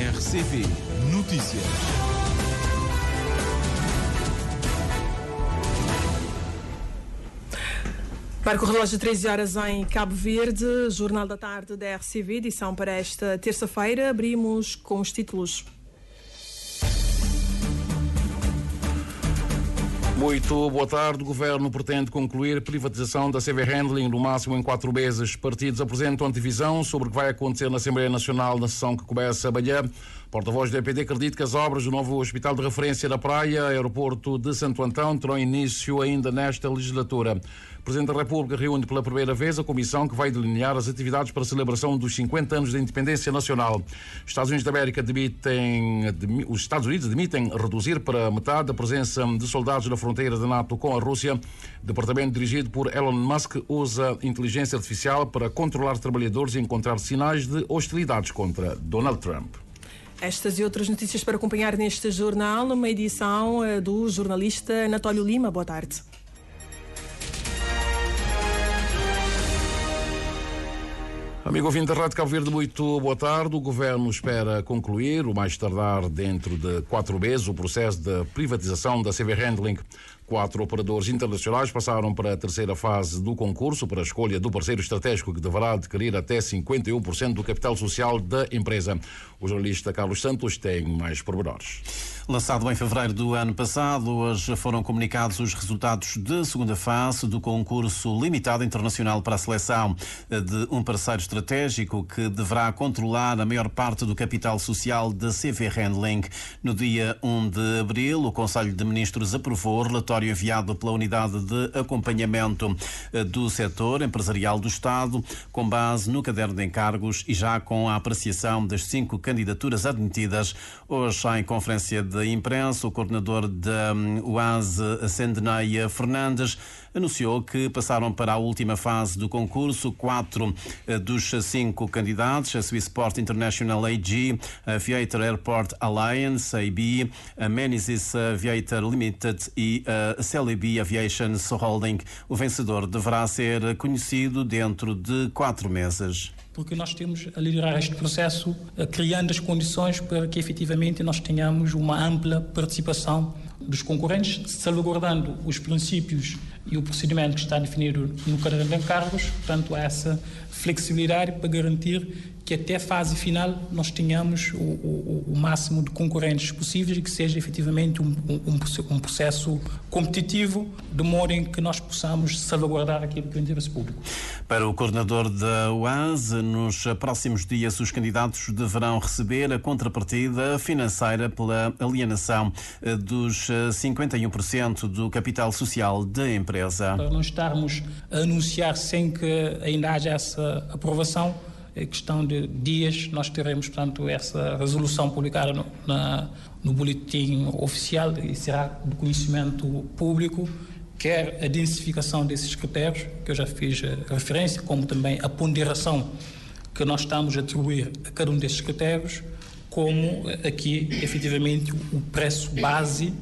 RCP Notícias. Marca o relógio de 13 horas em Cabo Verde, Jornal da Tarde da RCV, edição para esta terça-feira. Abrimos com os títulos. Muito boa tarde. O Governo pretende concluir a privatização da CV Handling no máximo em 4 meses. Partidos apresentam antevisão sobre o que vai acontecer na Assembleia Nacional na sessão que começa amanhã. Porta-voz do EPD acredita que as obras do novo Hospital de Referência da Praia, Aeroporto de Santo Antão, terão início ainda nesta legislatura. O Presidente da República reúne pela primeira vez a comissão que vai delinear as atividades para a celebração dos 50 anos da independência nacional. Os Estados Unidos da América os Estados Unidos admitem reduzir para metade a presença de soldados na fronteira da NATO com a Rússia. O departamento dirigido por Elon Musk usa inteligência artificial para controlar trabalhadores e encontrar sinais de hostilidades contra Donald Trump. Estas e outras notícias para acompanhar neste jornal, uma edição do jornalista Anatólio Lima. Boa tarde. Amigo ouvinte da Rádio Cabo Verde, muito boa tarde. O Governo espera concluir, o mais tardar dentro de 4 meses, o processo de privatização da CV Handling. 4 operadores internacionais passaram para a terceira fase do concurso para a escolha do parceiro estratégico que deverá adquirir até 51% do capital social da empresa. O jornalista Carlos Santos tem mais pormenores. Lançado em fevereiro do ano passado, hoje foram comunicados os resultados da segunda fase do concurso limitado internacional para a seleção de um parceiro estratégico que deverá controlar a maior parte do capital social da CV Handling. No dia 1 de abril, o Conselho de Ministros aprovou o relatório enviado pela Unidade de Acompanhamento do Setor Empresarial do Estado, com base no caderno de encargos e já com a apreciação das 5 candidaturas admitidas. Hoje, em conferência de imprensa, o coordenador da UASE, Sendenay Fernandes, anunciou que passaram para a última fase do concurso 4 dos 5 candidatos: a Swissport International AG, a Aviator Airport Alliance, AB, a Meneses Aviator Limited e a Celebi Aviation Holding. O vencedor deverá ser conhecido dentro de 4 meses. Porque nós temos a liderar este processo, criando as condições para que efetivamente nós tenhamos uma ampla participação dos concorrentes, salvaguardando os princípios e o procedimento que está definido no caderno de encargos. Portanto, há essa flexibilidade para garantir que até a fase final nós tenhamos o máximo de concorrentes possíveis e que seja efetivamente um processo competitivo, de modo em que nós possamos salvaguardar aquilo que é o interesse público. Para o coordenador da UASE, nos próximos dias os candidatos deverão receber a contrapartida financeira pela alienação dos 51% do capital social da empresa. Para não estarmos a anunciar sem que ainda haja essa aprovação, é questão de dias, nós teremos, portanto, essa resolução publicada no boletim oficial e será de conhecimento público, quer a densificação desses critérios, que eu já fiz referência, como também a ponderação que nós estamos a atribuir a cada um desses critérios, como aqui, efetivamente, o preço base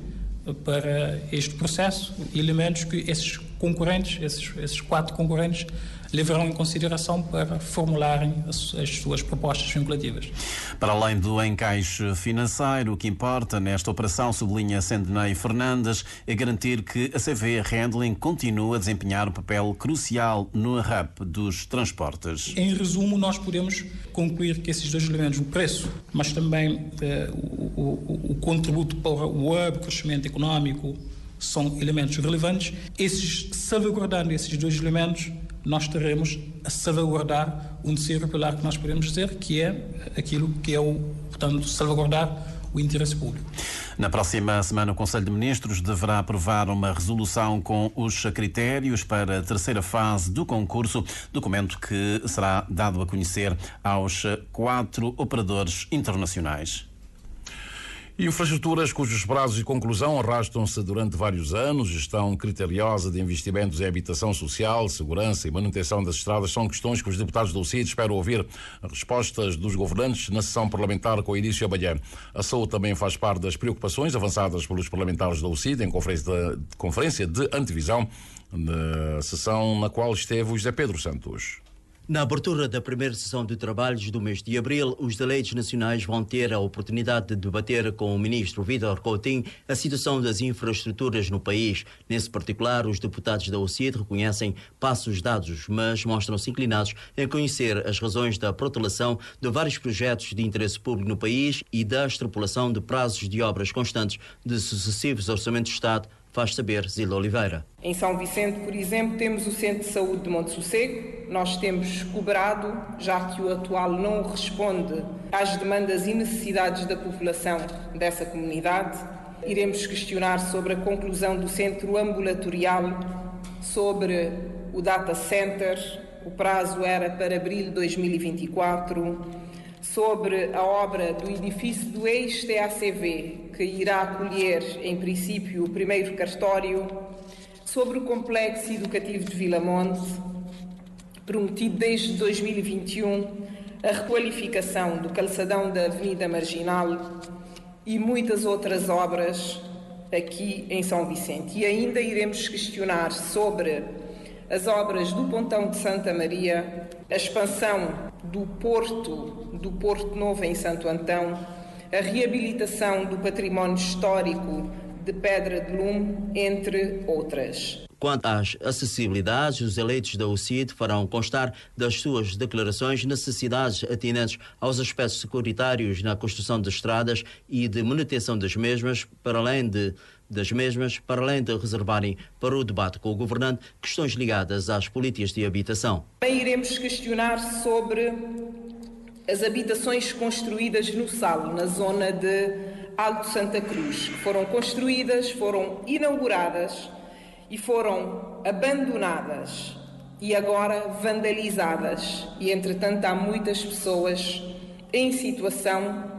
para este processo, elementos que esses concorrentes, esses 4 concorrentes, levarão em consideração para formularem as suas propostas vinculativas. Para além do encaixe financeiro, o que importa nesta operação, sublinha Sendenay Fernandes, é garantir que a CV Handling continua a desempenhar um papel crucial no hub dos transportes. Em resumo, nós podemos concluir que esses 2 elementos, o preço, mas também o contributo para o hub, crescimento económico, são elementos relevantes. Salvaguardando esses 2 elementos, nós teremos a salvaguardar um terceiro pilar que nós podemos dizer que é aquilo que é portanto, salvaguardar o interesse público. Na próxima semana, o Conselho de Ministros deverá aprovar uma resolução com os critérios para a terceira fase do concurso, documento que será dado a conhecer aos 4 operadores internacionais. Infraestruturas cujos prazos de conclusão arrastam-se durante vários anos, gestão criteriosa de investimentos em habitação social, segurança e manutenção das estradas são questões que os deputados do CID esperam ouvir respostas dos governantes na sessão parlamentar com início amanhã. A saúde também faz parte das preocupações avançadas pelos parlamentares do CID em conferência de antevisão, na sessão na qual esteve o José Pedro Santos. Na abertura da primeira sessão de trabalhos do mês de abril, os eleitos nacionais vão ter a oportunidade de debater com o ministro Vítor Coutinho a situação das infraestruturas no país. Nesse particular, os deputados da OCID reconhecem passos dados, mas mostram-se inclinados em conhecer as razões da protelação de vários projetos de interesse público no país e da extrapolação de prazos de obras constantes de sucessivos orçamentos de Estado, faz saber Zilda Oliveira. Em São Vicente, por exemplo, temos o Centro de Saúde de Monte Sossego. Nós temos cobrado, já que o atual não responde às demandas e necessidades da população dessa comunidade. Iremos questionar sobre a conclusão do Centro Ambulatorial, sobre o Data Center, o prazo era para abril de 2024, sobre a obra do edifício do ex-TACV, que irá acolher, em princípio, o primeiro cartório, sobre o complexo educativo de Vilamonte, prometido desde 2021, a requalificação do calçadão da Avenida Marginal e muitas outras obras aqui em São Vicente. E ainda iremos questionar sobre as obras do Pontão de Santa Maria, a expansão do Porto Novo em Santo Antão, a reabilitação do património histórico de Pedra de Lume, entre outras. Quanto às acessibilidades, os eleitos da OCID farão constar das suas declarações necessidades atinentes aos aspectos securitários na construção de estradas e de manutenção das mesmas, para além de reservarem para o debate com o governante questões ligadas às políticas de habitação. Também iremos questionar sobre as habitações construídas no Sal, na zona de Alto Santa Cruz, que foram construídas, foram inauguradas e foram abandonadas e agora vandalizadas. E, entretanto, há muitas pessoas em situação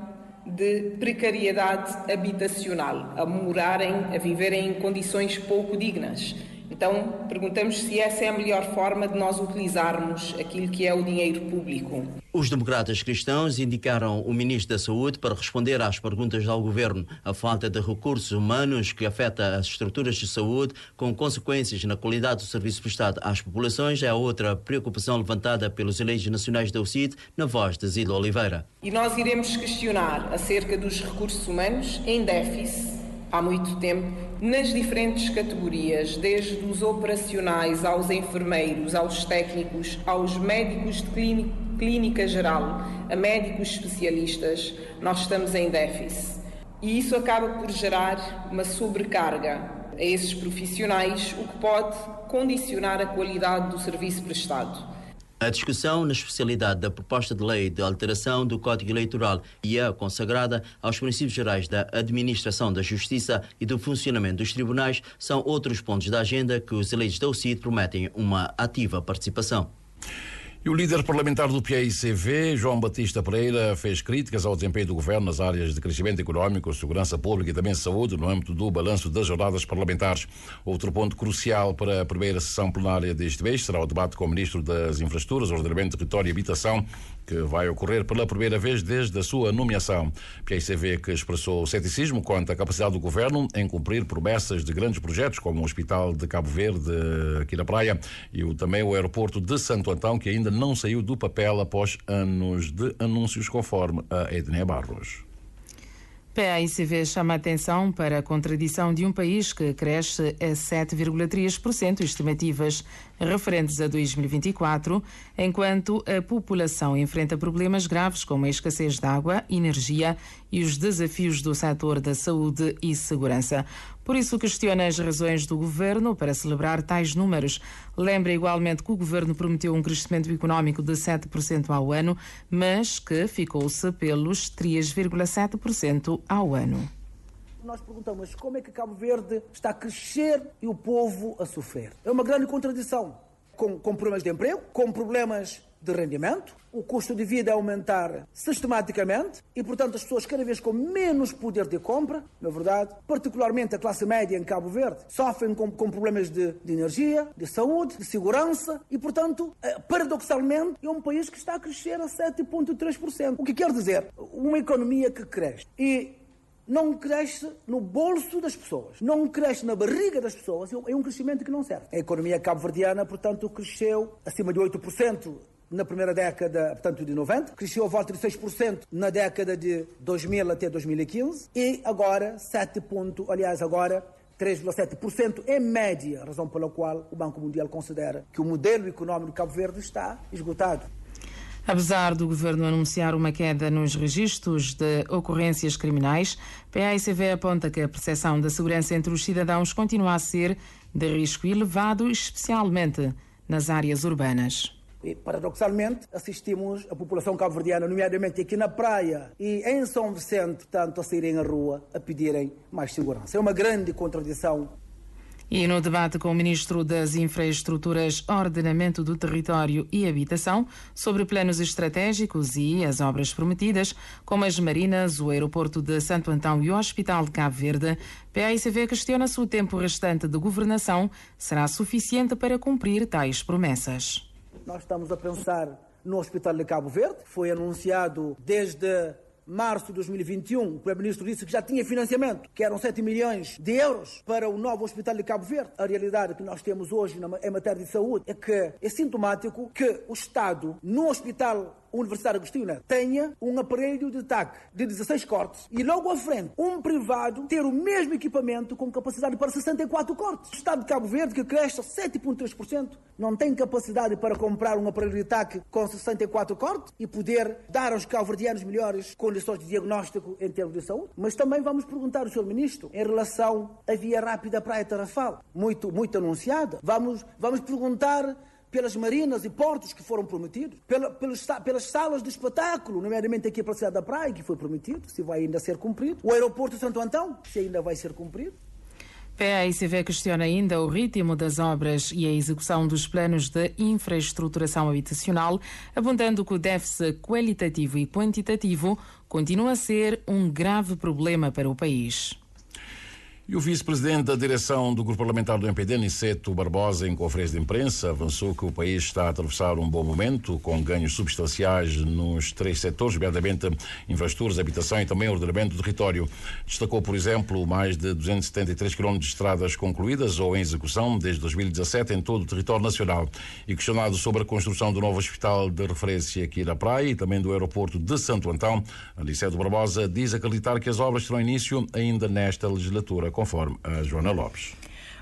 de precariedade habitacional, a viverem em condições pouco dignas. Então, perguntamos se essa é a melhor forma de nós utilizarmos aquilo que é o dinheiro público. Os democratas cristãos indicaram o Ministro da Saúde para responder às perguntas ao Governo. A falta de recursos humanos que afeta as estruturas de saúde, com consequências na qualidade do serviço prestado às populações, é a outra preocupação levantada pelos eleitos nacionais da OCID, na voz de Zilda Oliveira. E nós iremos questionar acerca dos recursos humanos em déficit há muito tempo, nas diferentes categorias, desde os operacionais aos enfermeiros, aos técnicos, aos médicos de clínica geral, a médicos especialistas, nós estamos em déficit. E isso acaba por gerar uma sobrecarga a esses profissionais, o que pode condicionar a qualidade do serviço prestado. A discussão na especialidade da proposta de lei de alteração do Código Eleitoral e a consagrada aos princípios gerais da administração da justiça e do funcionamento dos tribunais são outros pontos da agenda que os eleitos da OCID prometem uma ativa participação. E o líder parlamentar do PAICV, João Batista Pereira, fez críticas ao desempenho do governo nas áreas de crescimento económico, segurança pública e também saúde no âmbito do balanço das jornadas parlamentares. Outro ponto crucial para a primeira sessão plenária deste mês será o debate com o Ministro das Infraestruturas, Ordenamento, Território e Habitação, que vai ocorrer pela primeira vez desde a sua nomeação. PAICV que expressou ceticismo quanto à capacidade do governo em cumprir promessas de grandes projetos, como o Hospital de Cabo Verde, aqui na Praia, e também o aeroporto de Santo Antão, que ainda não saiu do papel após anos de anúncios, conforme a Ednei Barros. PAICV chama a atenção para a contradição de um país que cresce a 7,3%, estimativas referentes a 2024, enquanto a população enfrenta problemas graves como a escassez de água, energia e os desafios do setor da saúde e segurança. Por isso questiona as razões do governo para celebrar tais números. Lembra igualmente que o governo prometeu um crescimento económico de 7% ao ano, mas que ficou-se pelos 3,7% ao ano. Nós perguntamos como é que Cabo Verde está a crescer e o povo a sofrer. É uma grande contradição, com problemas de emprego, com problemas de rendimento, o custo de vida a aumentar sistematicamente e, portanto, as pessoas cada vez com menos poder de compra, na verdade, particularmente a classe média em Cabo Verde, sofrem com problemas de energia, de saúde, de segurança e, portanto, paradoxalmente, é um país que está a crescer a 7,3%. O que quer dizer? Uma economia que cresce e não cresce no bolso das pessoas, não cresce na barriga das pessoas, é um crescimento que não serve. A economia cabo-verdiana, portanto, cresceu acima de 8% na primeira década, portanto, de 90, cresceu a volta de 6% na década de 2000 até 2015 e agora 3,7% em média, razão pela qual o Banco Mundial considera que o modelo económico de Cabo Verde está esgotado. Apesar do governo anunciar uma queda nos registros de ocorrências criminais, PAICV aponta que a percepção da segurança entre os cidadãos continua a ser de risco elevado, especialmente nas áreas urbanas. E, paradoxalmente, assistimos a população cabo-verdiana, nomeadamente aqui na praia e em São Vicente, portanto, a saírem à rua a pedirem mais segurança. É uma grande contradição. E no debate com o Ministro das Infraestruturas, Ordenamento do Território e Habitação sobre planos estratégicos e as obras prometidas, como as marinas, o aeroporto de Santo Antão e o Hospital de Cabo Verde, PAICV questiona se o tempo restante de governação será suficiente para cumprir tais promessas. Nós estamos a pensar no Hospital de Cabo Verde, foi anunciado desde março de 2021, o Primeiro-Ministro disse que já tinha financiamento, que eram 7 milhões de euros para o novo Hospital de Cabo Verde. A realidade que nós temos hoje em matéria de saúde é que é sintomático que o Estado, no Hospital Universitário Agostina, tenha um aparelho de TAC de 16 cortes e logo à frente um privado ter o mesmo equipamento com capacidade para 64 cortes. O Estado de Cabo Verde, que cresce 7,3%, não tem capacidade para comprar um aparelho de TAC com 64 cortes e poder dar aos cabo-verdianos melhores condições de diagnóstico em termos de saúde. Mas também vamos perguntar ao Sr. Ministro em relação à via rápida Praia Tarrafal, muito anunciada. Vamos perguntar pelas marinas e portos que foram prometidos, pelas salas de espetáculo, nomeadamente aqui para a cidade da Praia, que foi prometido, se vai ainda ser cumprido, o aeroporto de Santo Antão, se ainda vai ser cumprido. PAICV questiona ainda o ritmo das obras e a execução dos planos de infraestruturação habitacional, apontando que o déficit qualitativo e quantitativo continua a ser um grave problema para o país. E o vice-presidente da direção do grupo parlamentar do MPD, Niceto Barbosa, em conferência de imprensa, avançou que o país está a atravessar um bom momento, com ganhos substanciais nos 3 setores, nomeadamente infraestruturas, habitação e também ordenamento do território. Destacou, por exemplo, mais de 273 km de estradas concluídas ou em execução desde 2017 em todo o território nacional. E questionado sobre a construção do novo hospital de referência aqui na Praia e também do aeroporto de Santo Antão, Niceto Barbosa diz acreditar que as obras terão início ainda nesta legislatura, conforme a Joana Lopes.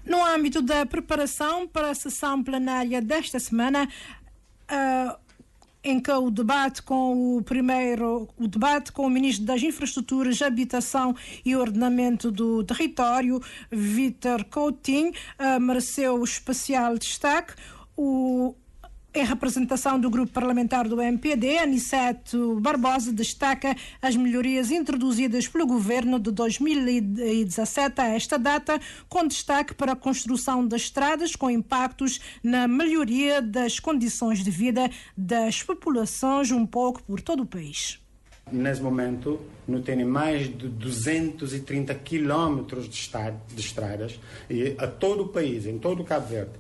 No âmbito da preparação para a sessão plenária desta semana, em que o debate com o Ministro das Infraestruturas, Habitação e Ordenamento do Território, Vítor Coutinho, mereceu especial destaque. Em representação do grupo parlamentar do MPD, Aniceto Barbosa destaca as melhorias introduzidas pelo governo de 2017 a esta data, com destaque para a construção das estradas com impactos na melhoria das condições de vida das populações um pouco por todo o país. Nesse momento, não tem mais de 230 quilómetros de estradas e a todo o país, em todo o Cabo Verde.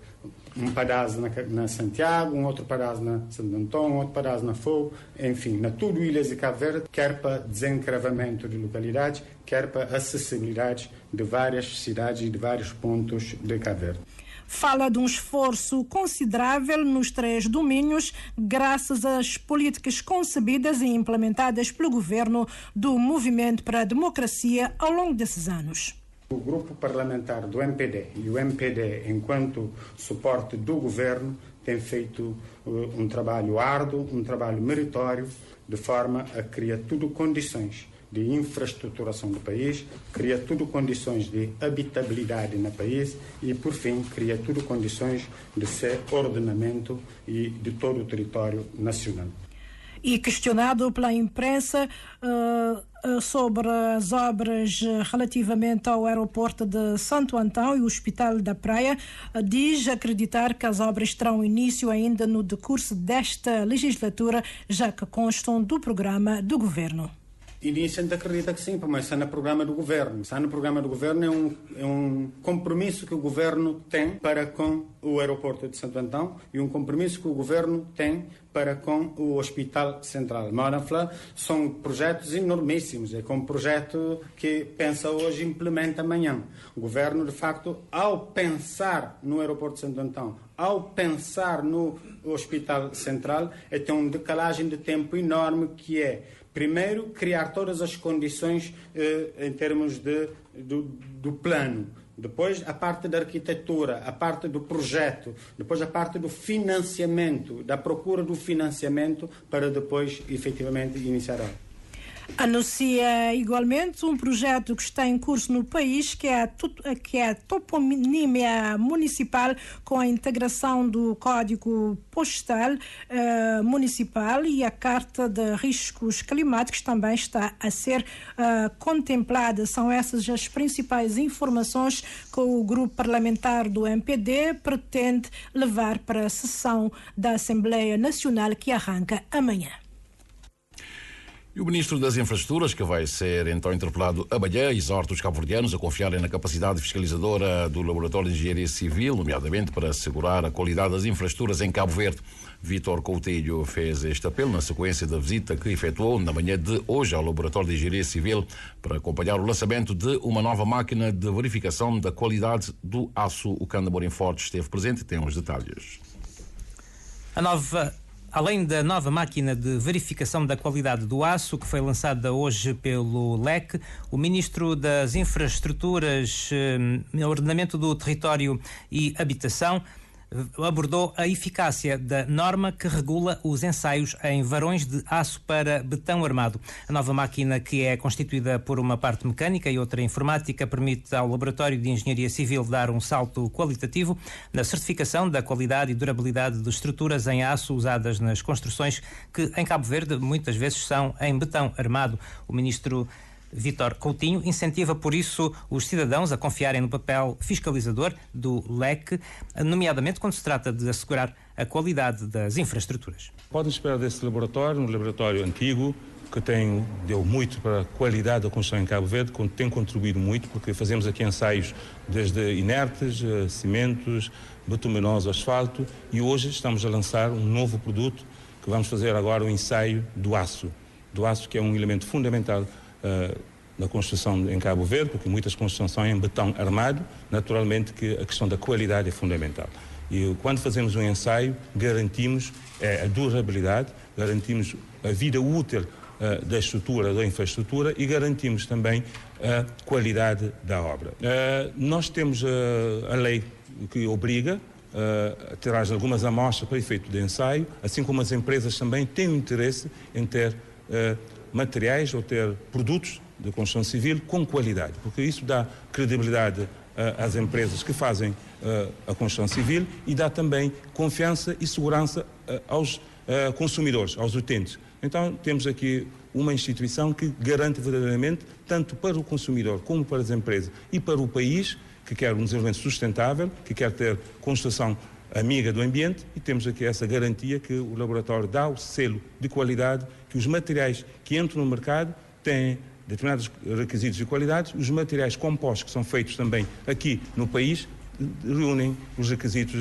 Um pedaço na Santiago, um outro pedaço na Santo Antão, um outro pedaço na Fogo, enfim, na tudo ilhas de Cabo Verde, quer para desencravamento de localidades, quer para acessibilidade de várias cidades e de vários pontos de Cabo Verde. Fala de um esforço considerável nos 3 domínios, graças às políticas concebidas e implementadas pelo governo do Movimento para a Democracia ao longo desses anos. O grupo parlamentar do MPD e o MPD, enquanto suporte do governo, tem feito um trabalho árduo, um trabalho meritório, de forma a criar tudo condições de infraestruturação do país, cria tudo condições de habitabilidade no país e, por fim, cria tudo condições de ser ordenamento e de todo o território nacional. E questionado pela imprensa sobre as obras relativamente ao aeroporto de Santo Antão e o Hospital da Praia, diz acreditar que as obras terão início ainda no decurso desta legislatura, já que constam do programa do governo. Início, a gente acredita que sim, mas está no programa do governo. Está no programa do governo, é um compromisso que o governo tem para com o aeroporto de Santo Antão e um compromisso que o governo tem para com o Hospital Central. Monafla são projetos enormíssimos, é como um projeto que pensa hoje e implementa amanhã. O governo, de facto, ao pensar no aeroporto de Santo Antão, ao pensar no Hospital Central, tem uma decalagem de tempo enorme, que é, primeiro, criar todas as condições em termos do plano. Depois a parte da arquitetura, a parte do projeto, depois a parte do financiamento, da procura do financiamento, para depois efetivamente iniciar a obra. Anuncia igualmente um projeto que está em curso no país, que é a toponímia municipal, com a integração do código postal municipal, e a carta de riscos climáticos também está a ser contemplada. São essas as principais informações que o grupo parlamentar do MPD pretende levar para a sessão da Assembleia Nacional, que arranca amanhã. E o Ministro das Infraestruturas, que vai ser então interpelado a Bagé, exorta os cabo-verdianos a confiarem na capacidade fiscalizadora do Laboratório de Engenharia Civil, nomeadamente para assegurar a qualidade das infraestruturas em Cabo Verde. Vítor Coutinho fez este apelo na sequência da visita que efetuou na manhã de hoje ao Laboratório de Engenharia Civil para acompanhar o lançamento de uma nova máquina de verificação da qualidade do aço. O Cândido Amorim Fortes esteve presente e tem os detalhes. Além da nova máquina de verificação da qualidade do aço, que foi lançada hoje pelo LEC, o Ministro das Infraestruturas, Ordenamento do Território e Habitação abordou a eficácia da norma que regula os ensaios em varões de aço para betão armado. A nova máquina, que é constituída por uma parte mecânica e outra informática, permite ao Laboratório de Engenharia Civil dar um salto qualitativo na certificação da qualidade e durabilidade de estruturas em aço usadas nas construções, que em Cabo Verde muitas vezes são em betão armado. O Ministro Vítor Coutinho incentiva, por isso, os cidadãos a confiarem no papel fiscalizador do LEC, nomeadamente quando se trata de assegurar a qualidade das infraestruturas. Podem esperar desse laboratório, um laboratório antigo, que deu muito para a qualidade da construção em Cabo Verde, tem contribuído muito, porque fazemos aqui ensaios desde inertes, cimentos, betuminoso, asfalto, e hoje estamos a lançar um novo produto, que vamos fazer agora o ensaio do aço, que é um elemento fundamental na construção em Cabo Verde, porque muitas construções são em betão armado, naturalmente que a questão da qualidade é fundamental. E quando fazemos um ensaio, garantimos a durabilidade, garantimos a vida útil da estrutura, da infraestrutura, e garantimos também a qualidade da obra. Nós temos a lei que obriga a tirar algumas amostras para efeito de ensaio, assim como as empresas também têm interesse em ter materiais ou ter produtos de construção civil com qualidade, porque isso dá credibilidade às empresas que fazem a construção civil e dá também confiança e segurança aos consumidores, aos utentes. Então temos aqui uma instituição que garante verdadeiramente, tanto para o consumidor como para as empresas e para o país, que quer um desenvolvimento sustentável, que quer ter construção amiga do ambiente, e temos aqui essa garantia que o laboratório dá o selo de qualidade, que os materiais que entram no mercado têm determinados requisitos de qualidade, os materiais compostos que são feitos também aqui no país reúnem os requisitos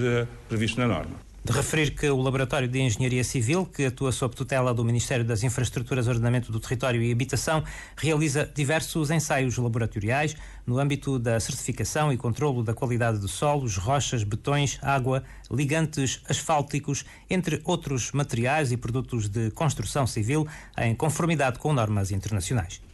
previstos na norma. De referir que o Laboratório de Engenharia Civil, que atua sob tutela do Ministério das Infraestruturas, Ordenamento do Território e Habitação, realiza diversos ensaios laboratoriais no âmbito da certificação e controlo da qualidade de solos, rochas, betões, água, ligantes asfálticos, entre outros materiais e produtos de construção civil, em conformidade com normas internacionais.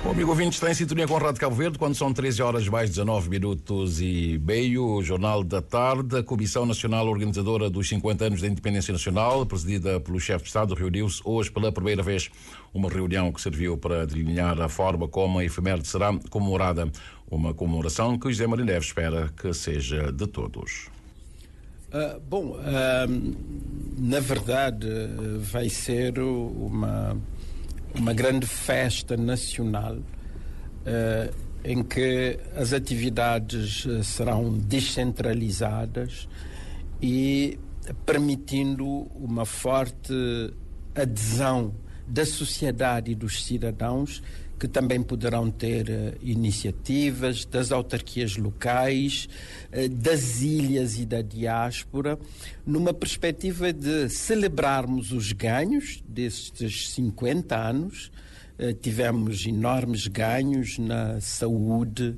O amigo ouvinte está em sintonia com a Rádio Cabo Verde, quando são 13 horas mais 19 minutos e meio. O Jornal da Tarde, a Comissão Nacional Organizadora dos 50 anos da Independência Nacional, presidida pelo chefe de Estado, reuniu-se hoje pela primeira vez. Uma reunião que serviu para delinear a forma como a efeméride será comemorada. Uma comemoração que o José Maria Neves espera que seja de todos. Na verdade, vai ser uma grande festa nacional em que as atividades serão descentralizadas e permitindo uma forte adesão da sociedade e dos cidadãos, que também poderão ter iniciativas das autarquias locais, das ilhas e da diáspora, numa perspectiva de celebrarmos os ganhos destes 50 anos tivemos enormes ganhos na saúde,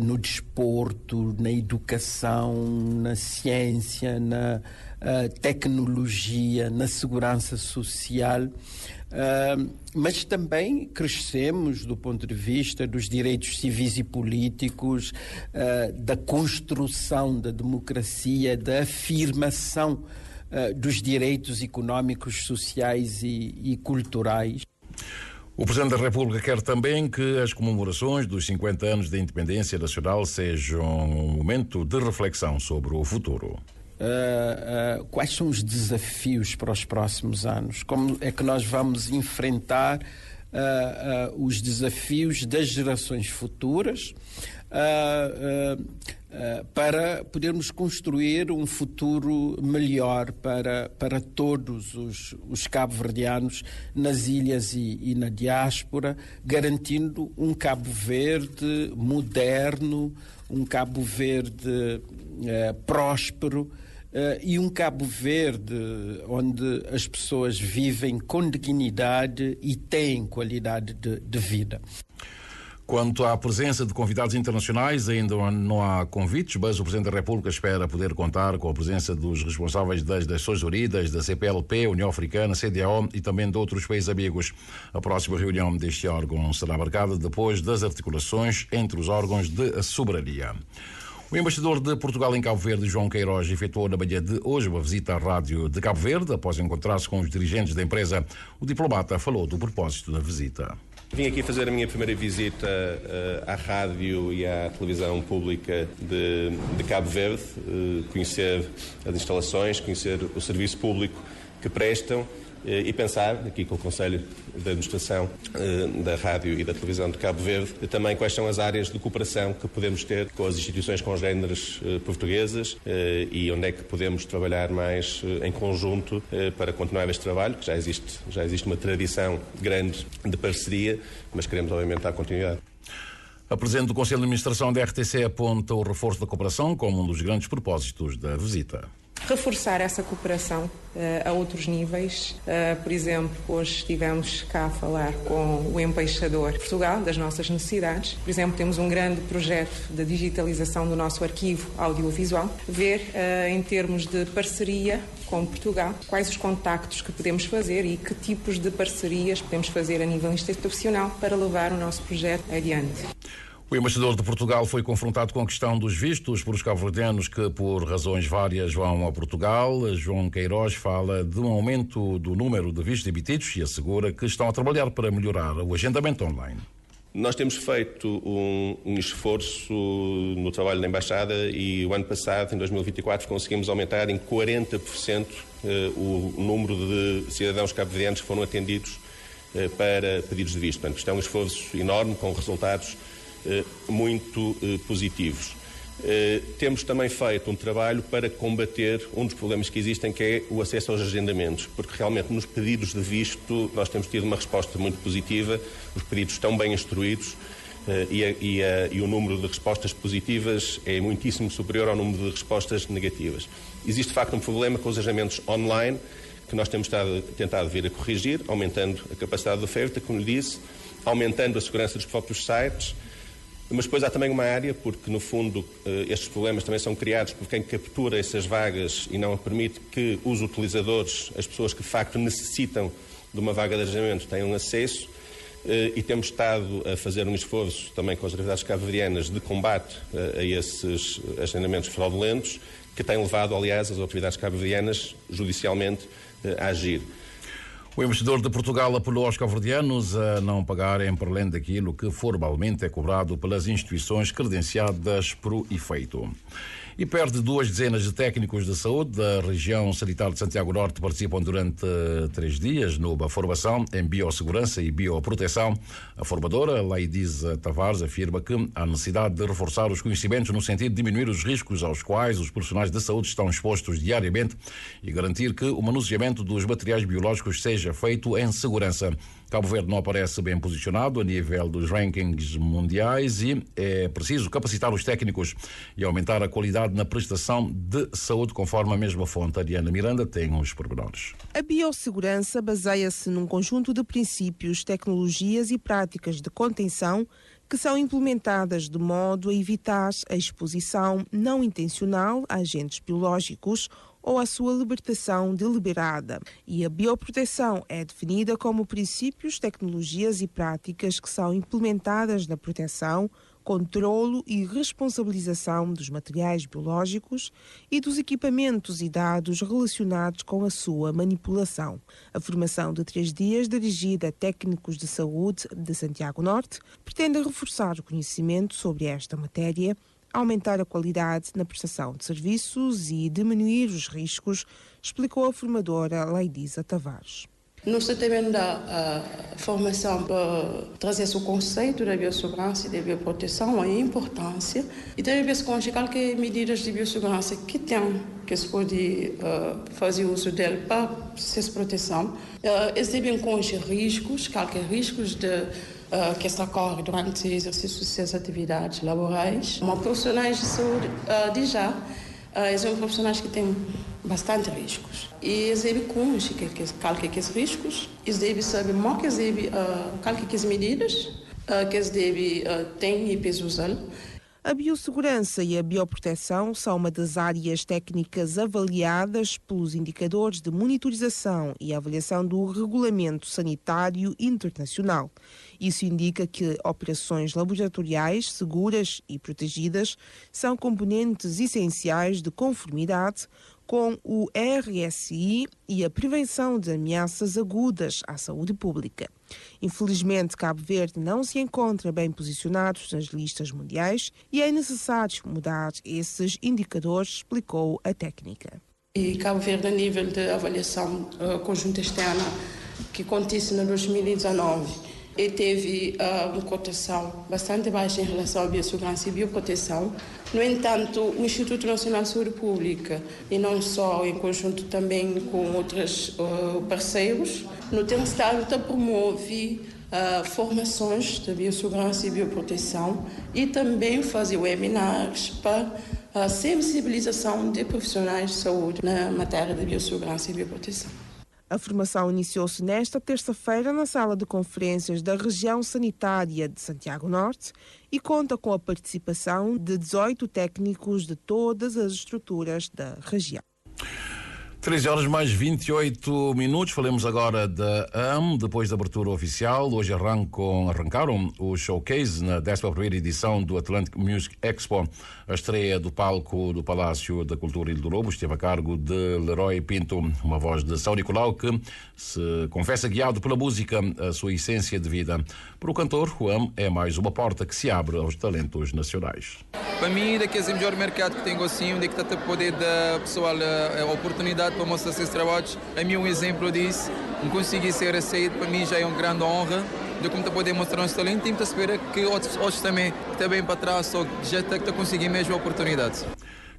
no desporto, na educação, na ciência, na tecnologia, na segurança social. Mas também crescemos do ponto de vista dos direitos civis e políticos, da construção da democracia, da afirmação dos direitos económicos, sociais e culturais. O Presidente da República quer também que as comemorações dos 50 anos da independência nacional sejam um momento de reflexão sobre o futuro. Quais são os desafios para os próximos anos? Como é que nós vamos enfrentar os desafios das gerações futuras para podermos construir um futuro melhor para todos os cabo-verdianos nas ilhas e na diáspora, garantindo um Cabo Verde moderno, um Cabo Verde próspero, e um Cabo Verde onde as pessoas vivem com dignidade e têm qualidade de vida. Quanto à presença de convidados internacionais, ainda não há convites, mas o Presidente da República espera poder contar com a presença dos responsáveis das Nações Unidas, da CPLP, União Africana, CEDEAO e também de outros países amigos. A próxima reunião deste órgão será marcada depois das articulações entre os órgãos de soberania. O embaixador de Portugal em Cabo Verde, João Queiroz, efetuou na manhã de hoje uma visita à rádio de Cabo Verde. Após encontrar-se com os dirigentes da empresa, o diplomata falou do propósito da visita. Vim aqui fazer a minha primeira visita à rádio e à televisão pública de Cabo Verde, conhecer as instalações, conhecer o serviço público que prestam e pensar, aqui com o Conselho de Administração da Rádio e da Televisão de Cabo Verde, também quais são as áreas de cooperação que podemos ter com as instituições congêneres portuguesas e onde é que podemos trabalhar mais em conjunto para continuar este trabalho, que já existe uma tradição grande de parceria, mas queremos obviamente dar continuidade. A Presidente do Conselho de Administração da RTC aponta o reforço da cooperação como um dos grandes propósitos da visita. Reforçar essa cooperação a outros níveis. Por exemplo, hoje estivemos cá a falar com o embaixador de Portugal das nossas necessidades. Por exemplo, temos um grande projeto de digitalização do nosso arquivo audiovisual. Ver, em termos de parceria com Portugal, quais os contactos que podemos fazer e que tipos de parcerias podemos fazer a nível institucional para levar o nosso projeto adiante. O embaixador de Portugal foi confrontado com a questão dos vistos por os cabo-verdianos que, por razões várias, vão a Portugal. João Queiroz fala de um aumento do número de vistos emitidos e assegura que estão a trabalhar para melhorar o agendamento online. Nós temos feito um esforço no trabalho da Embaixada e o ano passado, em 2024, conseguimos aumentar em 40% o número de cidadãos cabo-verdianos que foram atendidos para pedidos de visto. Portanto, isto é um esforço enorme com resultados muito positivos. Temos também feito um trabalho para combater um dos problemas que existem, que é o acesso aos agendamentos, porque realmente nos pedidos de visto nós temos tido uma resposta muito positiva, os pedidos estão bem instruídos e o número de respostas positivas é muitíssimo superior ao número de respostas negativas. Existe de facto um problema com os agendamentos online, que nós temos tentado vir a corrigir, aumentando a capacidade de oferta, como lhe disse, aumentando a segurança dos próprios sites. Mas depois há também uma área, porque no fundo estes problemas também são criados por quem captura essas vagas e não permite que os utilizadores, as pessoas que de facto necessitam de uma vaga de agendamento, tenham acesso, e temos estado a fazer um esforço também com as autoridades cabo-verdianas de combate a esses agendamentos fraudulentos, que tem levado, aliás, as autoridades cabo-verdianas judicialmente a agir. O embaixador de Portugal apelou aos cabo-verdianos a não pagarem para além daquilo que formalmente é cobrado pelas instituições credenciadas para o efeito. E perto de 2 dezenas de técnicos de saúde da região sanitária de Santiago Norte participam durante 3 dias numa formação em biossegurança e bioproteção. A formadora, Laidisa Tavares, afirma que há necessidade de reforçar os conhecimentos no sentido de diminuir os riscos aos quais os profissionais de saúde estão expostos diariamente e garantir que o manuseamento dos materiais biológicos seja feito em segurança. Cabo Verde não aparece bem posicionado a nível dos rankings mundiais e é preciso capacitar os técnicos e aumentar a qualidade qualidade na prestação de saúde, conforme a mesma fonte. A Diana Miranda tem os pormenores. A biossegurança baseia-se num conjunto de princípios, tecnologias e práticas de contenção que são implementadas de modo a evitar a exposição não intencional a agentes biológicos ou a sua libertação deliberada. E a bioproteção é definida como princípios, tecnologias e práticas que são implementadas na proteção, controlo e responsabilização dos materiais biológicos e dos equipamentos e dados relacionados com a sua manipulação. A formação de 3 dias, dirigida a técnicos de saúde de Santiago Norte, pretende reforçar o conhecimento sobre esta matéria, aumentar a qualidade na prestação de serviços e diminuir os riscos, explicou a formadora Leidisa Tavares. Nós também da formação para trazer o conceito da biossegurança e da bioproteção, a importância, e também se conjugar que medidas de biossegurança que se pode fazer uso dela para essa proteção. Eles devem conhecer riscos, qualquer riscos que se ocorre durante o exercício de suas atividades laborais. Uma profissional de saúde são profissionais que têm bastante riscos. E eles devem conhecer quais riscos, eles devem saber como que eles devem quais medidas que eles devem ter e usar. A biossegurança e a bioproteção são uma das áreas técnicas avaliadas pelos indicadores de monitorização e avaliação do Regulamento Sanitário Internacional. Isso indica que operações laboratoriais seguras e protegidas são componentes essenciais de conformidade com o RSI e a prevenção de ameaças agudas à saúde pública. Infelizmente, Cabo Verde não se encontra bem posicionado nas listas mundiais e é necessário mudar esses indicadores, explicou a técnica. E Cabo Verde, a nível de avaliação conjunta externa que acontece em 2019, e teve uma cotação bastante baixa em relação à biossegurança e bioproteção. No entanto, o Instituto Nacional de Saúde Pública, e não só em conjunto também com outros parceiros, no termo estado promove formações de biossegurança e bioproteção e também fazer webinars para a sensibilização de profissionais de saúde na matéria de biossegurança e bioproteção. A formação iniciou-se nesta terça-feira na sala de conferências da região sanitária de Santiago Norte e conta com a participação de 18 técnicos de todas as estruturas da região. 13h mais 28. Falemos agora da AM, depois da abertura oficial. Hoje arrancaram o showcase na 11ª edição do Atlantic Music Expo. A estreia do palco do Palácio da Cultura Ilha do Lobo esteve a cargo de Leroy Pinto, uma voz de São Nicolau que se confessa guiado pela música, a sua essência de vida. Para o cantor, o AM é mais uma porta que se abre aos talentos nacionais. Para mim, daqui é o melhor mercado que tenho assim, onde é que está a poder dar pessoal a oportunidade para mostrar seus trabalhos. A mim é um exemplo disso. Não conseguir ser aceito, para mim já é uma grande honra de como poder mostrar um talento e espero que outros também que estão bem para trás, só já está a conseguir mesmo a oportunidade.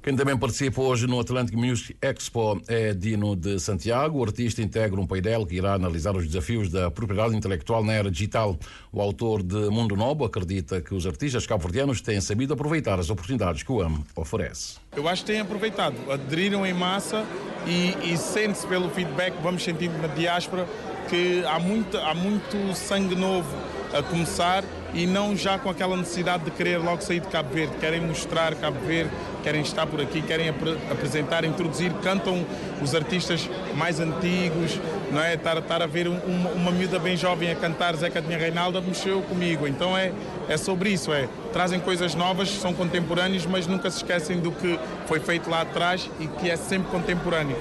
Quem também participa hoje no Atlantic Music Expo é Dino de Santiago. O artista integra um painel que irá analisar os desafios da propriedade intelectual na era digital. O autor de Mundo Novo acredita que os artistas cabo-verdianos têm sabido aproveitar as oportunidades que o AM oferece. Eu acho que têm aproveitado, aderiram em massa e sente-se pelo feedback que vamos sentindo na diáspora que há muito sangue novo a começar e não já com aquela necessidade de querer logo sair de Cabo Verde. Querem mostrar Cabo Verde, querem estar por aqui, querem apresentar, introduzir, cantam os artistas mais antigos, não é? Estar a ver uma miúda bem jovem a cantar Zeca de Minha Reinalda mexeu comigo. Então é sobre isso, trazem coisas novas, são contemporâneos, mas nunca se esquecem do que foi feito lá atrás e que é sempre contemporâneo.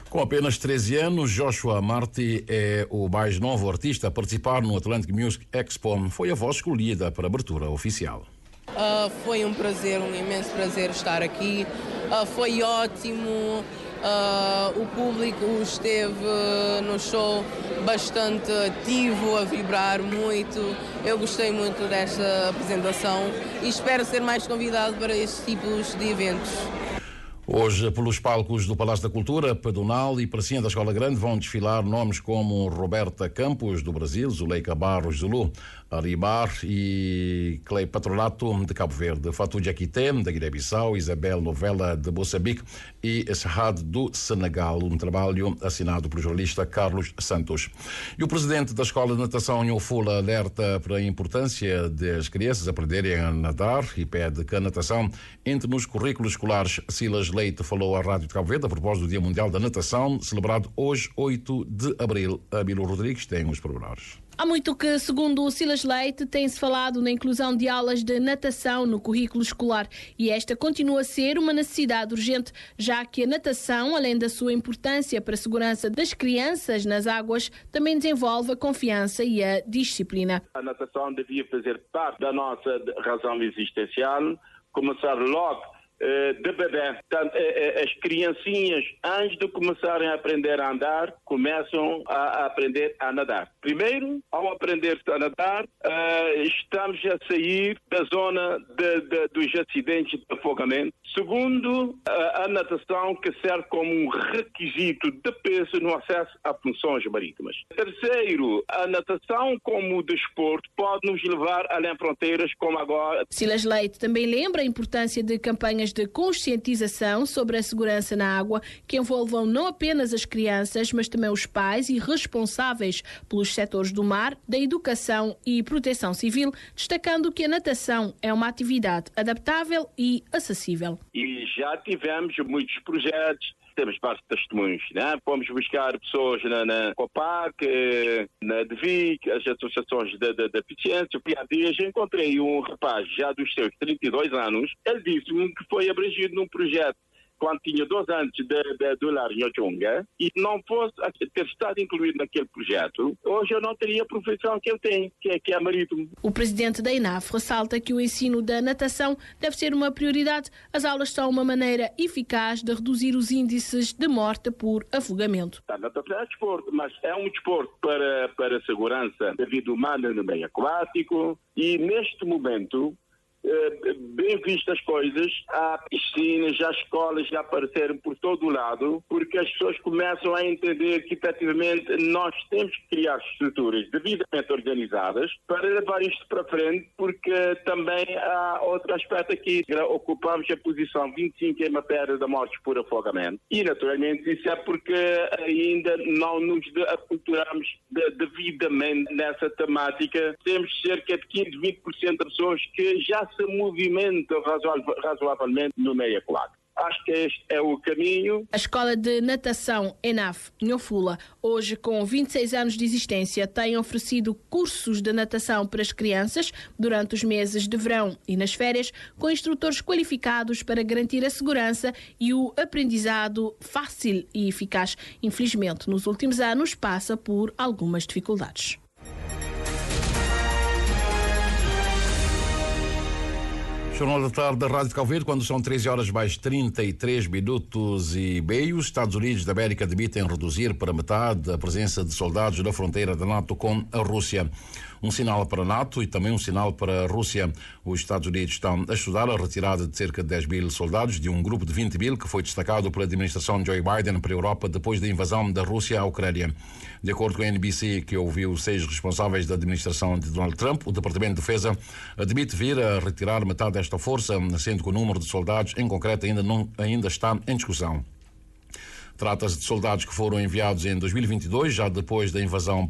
Com apenas 13 anos, Joshua Marti é o mais novo artista a participar no Atlantic Music Expo. Foi a voz escolhida para a abertura oficial. Foi um prazer, um imenso prazer estar aqui. Foi ótimo. O público esteve no show bastante ativo, a vibrar muito. Eu gostei muito desta apresentação e espero ser mais convidado para estes tipos de eventos. Hoje, pelos palcos do Palácio da Cultura, Pedonal e Pracinha da Escola Grande vão desfilar nomes como Roberta Campos, do Brasil, Zuleika Barros, Zulu, Aribar e Clay Patronato, de Cabo Verde, Fatou Diakité, da Guiné-Bissau, Isabel Novella, de Moçambique e Shahad, do Senegal, um trabalho assinado pelo jornalista Carlos Santos. E o presidente da Escola de Natação Nhofula alerta para a importância das crianças aprenderem a nadar e pede que a natação entre nos currículos escolares. Silas Leite falou à Rádio de Cabo Verde a propósito do Dia Mundial da Natação, celebrado hoje, 8 de abril. A Milo Rodrigues tem os pormenores. Há muito que, segundo o Silas Leite, tem-se falado na inclusão de aulas de natação no currículo escolar e esta continua a ser uma necessidade urgente, já que a natação, além da sua importância para a segurança das crianças nas águas, também desenvolve a confiança e a disciplina. A natação devia fazer parte da nossa razão existencial, começar logo de bebê. Portanto, as criancinhas, antes de começarem a aprender a andar, começam a aprender a nadar. Primeiro, ao aprender a nadar, estamos a sair da zona dos acidentes de afogamento. Segundo, a natação que serve como um requisito de peso no acesso a funções marítimas. Terceiro, a natação como desporto pode nos levar além fronteiras, como agora. Silas Leite também lembra a importância de campanhas de conscientização sobre a segurança na água que envolvam não apenas as crianças, mas também os pais e responsáveis pelos setores do mar, da educação e proteção civil, destacando que a natação é uma atividade adaptável e acessível. E já tivemos muitos projetos, temos vários testemunhos, né? Fomos buscar pessoas na COPAC, na DEVIC, as associações de deficiência. E há dias encontrei um rapaz já dos seus 32 anos, ele disse-me que foi abrangido num projeto quando tinha 2 anos do Lar Nhochunga e não fosse ter estado incluído naquele projeto, hoje eu não teria a profissão que eu tenho, que é marítimo. O presidente da INAF ressalta que o ensino da natação deve ser uma prioridade. As aulas são uma maneira eficaz de reduzir os índices de morte por afogamento. A natação é desporto, mas é um desporto para a segurança da vida humana no meio aquático e neste momento, bem vistas as coisas, há piscinas, há escolas já apareceram por todo o lado, porque as pessoas começam a entender que efetivamente nós temos que criar estruturas devidamente organizadas para levar isto para frente, porque também há outro aspecto aqui, ocupamos a posição 25 em matéria de mortes por afogamento e naturalmente isso é porque ainda não nos aculturamos devidamente nessa temática. Temos cerca de 15-20% de pessoas que já se movimentam razoavelmente no meio aquático. Acho que este é o caminho. A Escola de Natação ENAF Nhofula, hoje com 26 anos de existência, tem oferecido cursos de natação para as crianças durante os meses de verão e nas férias, com instrutores qualificados para garantir a segurança e o aprendizado fácil e eficaz. Infelizmente, nos últimos anos, passa por algumas dificuldades. Jornal da Tarde da Rádio de Cabo Verde, quando são 13 horas mais 33 minutos e meio. Os Estados Unidos da América admitem reduzir para metade a presença de soldados na fronteira da NATO com a Rússia. Um sinal para a NATO e também um sinal para a Rússia. Os Estados Unidos estão a estudar a retirada de cerca de 10 mil soldados de um grupo de 20 mil que foi destacado pela administração de Joe Biden para a Europa depois da invasão da Rússia à Ucrânia. De acordo com a NBC, que ouviu 6 responsáveis da administração de Donald Trump, o Departamento de Defesa admite vir a retirar metade desta força, sendo que o número de soldados em concreto ainda está em discussão. Trata-se de soldados que foram enviados em 2022, já depois da invasão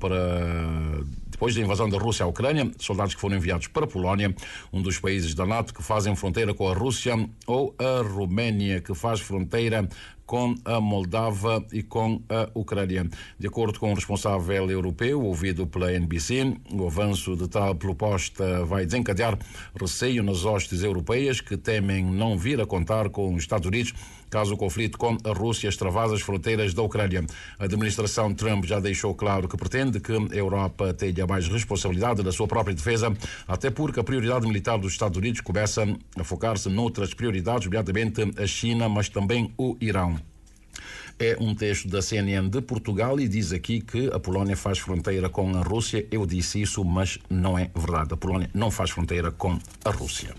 da Rússia à Ucrânia, soldados que foram enviados para a Polónia, um dos países da NATO que fazem fronteira com a Rússia, ou a Roménia, que faz fronteira com a Moldávia e com a Ucrânia. De acordo com um responsável europeu ouvido pela NBC, o avanço de tal proposta vai desencadear receio nas hostes europeias que temem não vir a contar com os Estados Unidos caso o conflito com a Rússia extravase as fronteiras da Ucrânia. A administração Trump já deixou claro que pretende que a Europa tenha mais responsabilidade da sua própria defesa, até porque a prioridade militar dos Estados Unidos começa a focar-se noutras prioridades, nomeadamente a China, mas também o Irão. É um texto da CNN de Portugal e diz aqui que a Polónia faz fronteira com a Rússia. Eu disse isso, mas não é verdade. A Polónia não faz fronteira com a Rússia.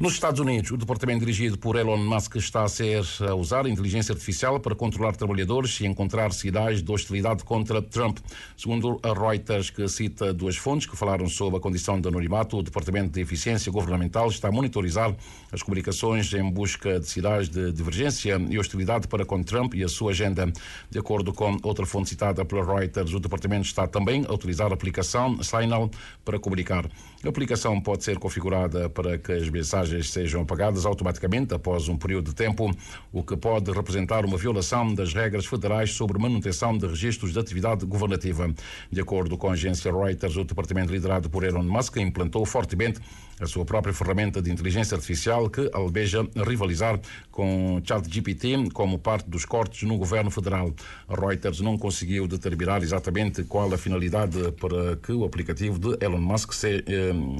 Nos Estados Unidos, o departamento dirigido por Elon Musk está a usar a inteligência artificial para controlar trabalhadores e encontrar sinais de hostilidade contra Trump. Segundo a Reuters, que cita duas fontes que falaram sobre a condição de anonimato, o Departamento de Eficiência Governamental está a monitorizar as comunicações em busca de sinais de divergência e hostilidade para com Trump e a sua agenda. De acordo com outra fonte citada pela Reuters, o departamento está também a utilizar a aplicação Signal para comunicar. A aplicação pode ser configurada para que as mensagens sejam apagadas automaticamente após um período de tempo, o que pode representar uma violação das regras federais sobre manutenção de registros de atividade governativa. De acordo com a agência Reuters, o departamento liderado por Elon Musk implantou fortemente a sua própria ferramenta de inteligência artificial que almeja rivalizar com ChatGPT como parte dos cortes no governo federal. A Reuters não conseguiu determinar exatamente qual a finalidade para que o aplicativo de Elon Musk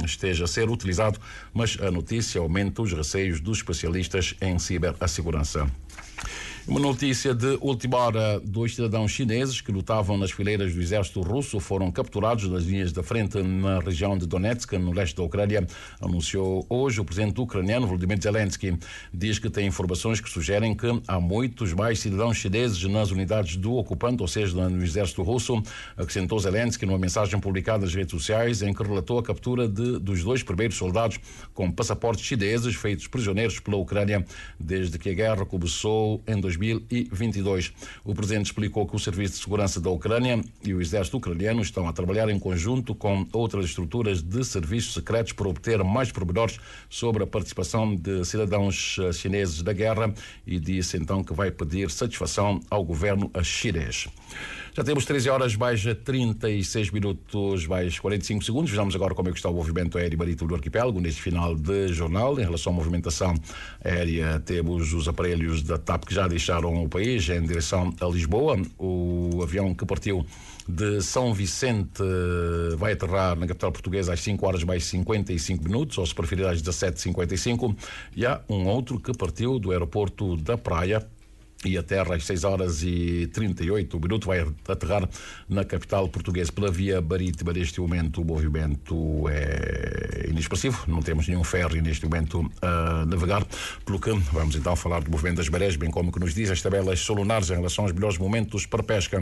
esteja a ser utilizado, mas a notícia aumenta os receios dos especialistas em cibersegurança. Uma notícia de última hora: dois cidadãos chineses que lutavam nas fileiras do exército russo foram capturados nas linhas da frente na região de Donetsk, no leste da Ucrânia, anunciou hoje o presidente ucraniano Volodymyr Zelensky. Diz que tem informações que sugerem que há muitos mais cidadãos chineses nas unidades do ocupante, ou seja, no exército russo, acrescentou Zelensky numa mensagem publicada nas redes sociais em que relatou a captura dos dois primeiros soldados com passaportes chineses feitos prisioneiros pela Ucrânia desde que a guerra começou em 2022. O presidente explicou que o Serviço de Segurança da Ucrânia e o Exército Ucraniano estão a trabalhar em conjunto com outras estruturas de serviços secretos para obter mais pormenores sobre a participação de cidadãos chineses da guerra e disse então que vai pedir satisfação ao governo chinês. Já temos 13 horas mais 36 minutos mais 45 segundos. Vejamos agora como é que está o movimento aéreo marítimo do arquipélago neste final de jornal. Em relação à movimentação aérea, temos os aparelhos da TAP que já deixaram o país em direção a Lisboa. O avião que partiu de São Vicente vai aterrar na capital portuguesa às 5 horas mais 55 minutos, ou se preferir às 17h55. E há um outro que partiu do aeroporto da Praia e aterra às 6 horas e 38 minutos, vai aterrar na capital portuguesa pela via marítima. Neste momento o movimento é inexpressivo, não temos nenhum ferry neste momento a navegar, pelo que vamos então falar do movimento das marés, bem como que nos diz as tabelas solunares em relação aos melhores momentos para pesca.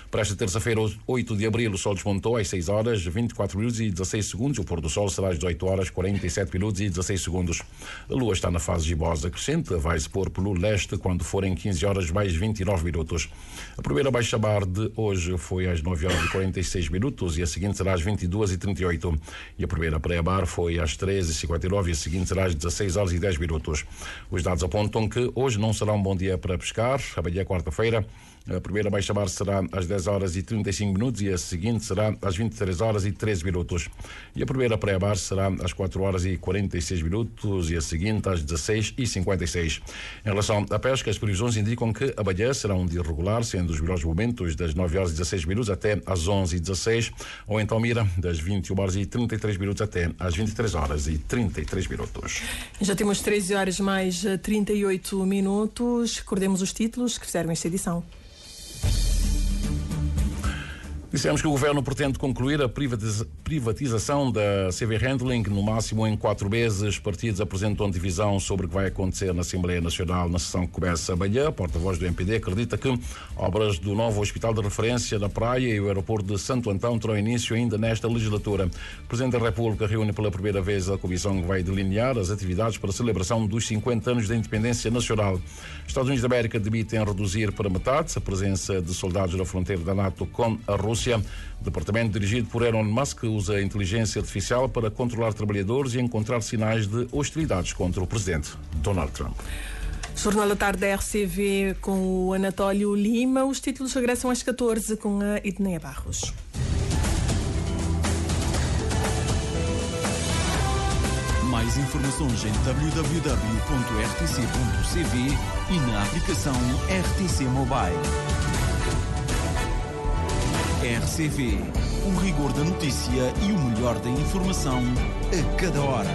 Para esta terça-feira, 8 de abril, o sol despontou às 6 horas 24 minutos e 16 segundos, o pôr do sol será às 18 horas 47 minutos e 16 segundos. A lua está na fase gibosa crescente, vai se pôr pelo leste quando forem 15 horas mais 29 minutos. A primeira baixa-mar de hoje foi às 9 horas e 46 minutos e a seguinte será às 22h38. E a primeira pré-mar foi às 13h59 e a seguinte será às 16 horas e 10 minutos. Os dados apontam que hoje não será um bom dia para pescar. Amanhã, quarta-feira, a primeira baixa-mar será às 10 horas e 35 minutos e a seguinte será às 23 horas e 13 minutos. E a primeira pré-mar será às 4 horas e 46 minutos e a seguinte às 16h56. Em relação à pesca, as previsões indicam que amanhã será um dia regular, sendo os melhores momentos das 9 horas e 16 minutos até às 11h16, ou então mira das 21 horas e 33 minutos até às 23 horas e 33 minutos. Já temos 13 horas mais 38 minutos. Recordemos os títulos que fizeram esta edição. Dissemos que o governo pretende concluir a privatização da CV Handling no máximo em 4 meses. Partidos apresentam divisão sobre o que vai acontecer na Assembleia Nacional na sessão que começa amanhã. A porta-voz do MPD acredita que obras do novo Hospital de Referência na Praia e o aeroporto de Santo Antão terão início ainda nesta legislatura. O Presidente da República reúne pela primeira vez a comissão que vai delinear as atividades para a celebração dos 50 anos da independência nacional. Estados Unidos da América demitem reduzir para metade a presença de soldados na fronteira da NATO com a Rússia. O departamento dirigido por Elon Musk usa a inteligência artificial para controlar trabalhadores e encontrar sinais de hostilidades contra o presidente Donald Trump. Jornal da Tarde da RCV com o Anatólio Lima. Os títulos regressam às 14 com a Edneia Barros. Mais informações em www.rtc.cv e na aplicação RTC Mobile. RCV, o rigor da notícia e o melhor da informação a cada hora.